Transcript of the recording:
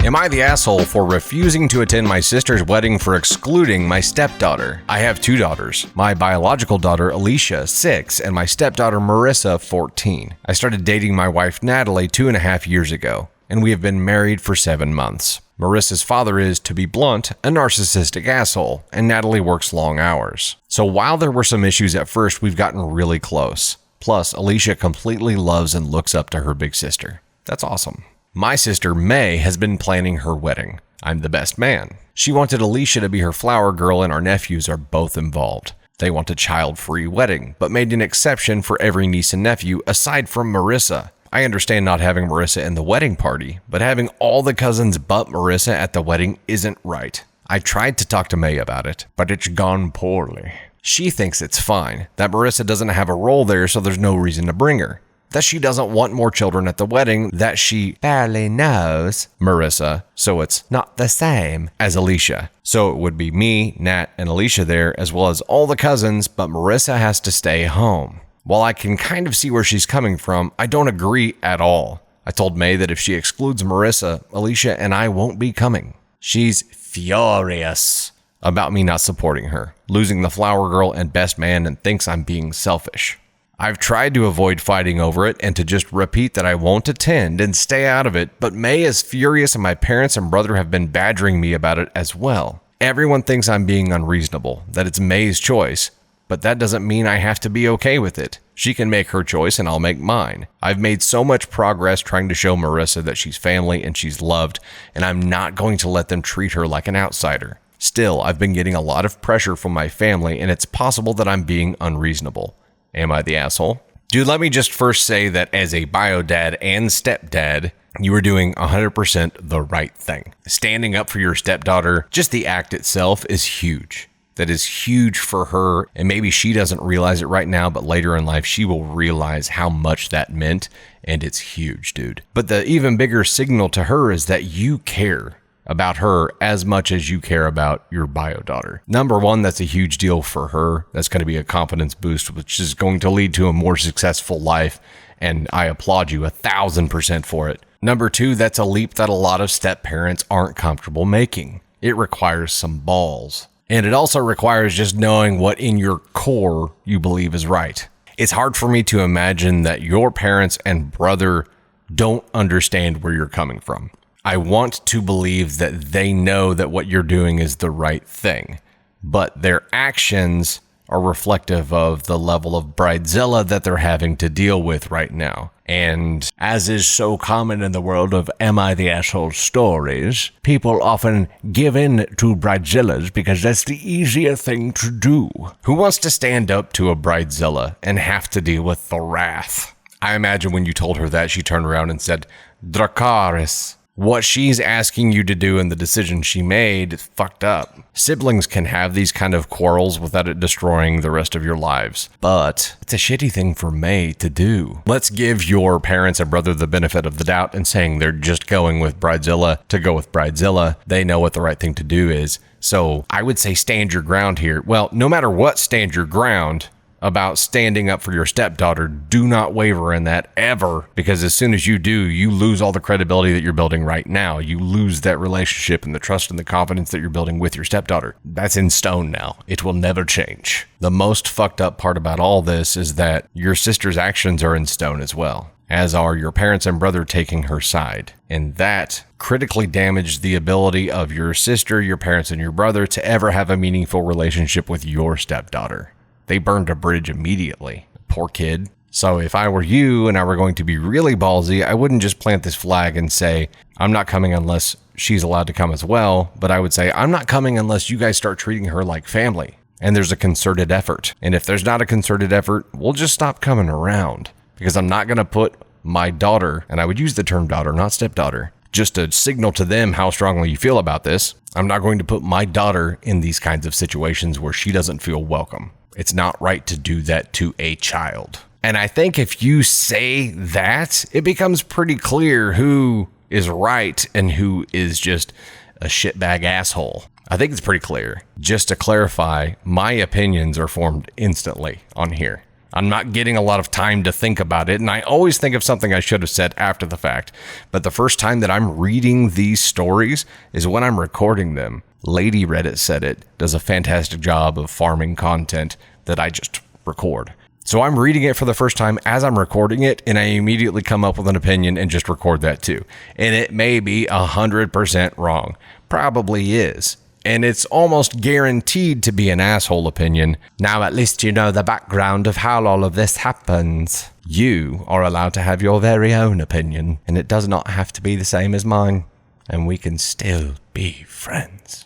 Am I the asshole for refusing to attend my sister's wedding for excluding my stepdaughter? I have two daughters. My biological daughter, Alicia, 6, and my stepdaughter, Marissa, 14. I started dating my wife, Natalie, 2.5 years ago, and we have been married for 7 months. Marissa's father is, to be blunt, a narcissistic asshole, and Natalie works long hours. So while there were some issues at first, we've gotten really close. Plus, Alicia completely loves and looks up to her big sister. That's awesome. My sister, May, has been planning her wedding. I'm the best man. She wanted Alicia to be her flower girl, and our nephews are both involved. They want a child-free wedding, but made an exception for every niece and nephew aside from Marissa. I understand not having Marissa in the wedding party, but having all the cousins but Marissa at the wedding isn't right. I tried to talk to May about it, but it's gone poorly. She thinks it's fine, that Marissa doesn't have a role there, so there's no reason to bring her. That she doesn't want more children at the wedding, that she barely knows Marissa, so it's not the same as Alicia. So it would be me, Nat, and Alicia there, as well as all the cousins, but Marissa has to stay home. While I can kind of see where she's coming from, I don't agree at all. I told May that if she excludes Marissa, Alicia and I won't be coming. She's furious about me not supporting her, losing the flower girl and best man, and thinks I'm being selfish. I've tried to avoid fighting over it and to just repeat that I won't attend and stay out of it, but May is furious and my parents and brother have been badgering me about it as well. Everyone thinks I'm being unreasonable, that it's May's choice. But that doesn't mean I have to be okay with it. She can make her choice and I'll make mine. I've made so much progress trying to show Marissa that she's family and she's loved, and I'm not going to let them treat her like an outsider. Still, I've been getting a lot of pressure from my family, and it's possible that I'm being unreasonable. Am I the asshole? Dude, let me just first say that as a bio dad and stepdad, you are doing 100% the right thing. Standing up for your stepdaughter, just the act itself is huge. That is huge for her, and maybe she doesn't realize it right now, but later in life, she will realize how much that meant, and it's huge, dude. But the even bigger signal to her is that you care about her as much as you care about your bio daughter. Number one, that's a huge deal for her. That's going to be a confidence boost, which is going to lead to a more successful life, and I applaud you 1,000% for it. Number two, that's a leap that a lot of step parents aren't comfortable making. It requires some balls. And it also requires just knowing what in your core you believe is right. It's hard for me to imagine that your parents and brother don't understand where you're coming from. I want to believe that they know that what you're doing is the right thing, but their actions are reflective of the level of bridezilla that they're having to deal with right now. And as is so common in the world of Am I the Asshole stories, people often give in to bridezillas because that's the easier thing to do. Who wants to stand up to a bridezilla and have to deal with the wrath? I imagine when you told her that, she turned around and said, Dracarys. What she's asking you to do and the decision she made is fucked up. Siblings can have these kind of quarrels without it destroying the rest of your lives, but it's a shitty thing for May to do. Let's give your parents and brother the benefit of the doubt and saying they're just going with bridezilla to go with bridezilla. They know what the right thing to do is. So I would say stand your ground here. Well, no matter what, stand your ground about standing up for your stepdaughter. Do not waver in that ever, because as soon as you do, you lose all the credibility that you're building right now. You lose that relationship and the trust and the confidence that you're building with your stepdaughter. That's in stone now. It will never change. The most fucked up part about all this is that your sister's actions are in stone as well, as are your parents and brother taking her side. And that critically damaged the ability of your sister, your parents, and your brother to ever have a meaningful relationship with your stepdaughter. They burned a bridge immediately. Poor kid. So if I were you and I were going to be really ballsy, I wouldn't just plant this flag and say, I'm not coming unless she's allowed to come as well. But I would say, I'm not coming unless you guys start treating her like family. And there's a concerted effort. And if there's not a concerted effort, we'll just stop coming around. Because I'm not going to put my daughter, and I would use the term daughter, not stepdaughter, just to signal to them how strongly you feel about this. I'm not going to put my daughter in these kinds of situations where she doesn't feel welcome. It's not right to do that to a child. And I think if you say that, it becomes pretty clear who is right and who is just a shitbag asshole. I think it's pretty clear. Just to clarify, my opinions are formed instantly on here. I'm not getting a lot of time to think about it, and I always think of something I should have said after the fact. But the first time that I'm reading these stories is when I'm recording them. Lady Reddit said it does a fantastic job of farming content that I just record. So I'm reading it for the first time as I'm recording it, and I immediately come up with an opinion and just record that too. And it may be 100% wrong. Probably is. And it's almost guaranteed to be an asshole opinion. Now at least you know the background of how all of this happens. You are allowed to have your very own opinion, and it does not have to be the same as mine. And we can still be friends.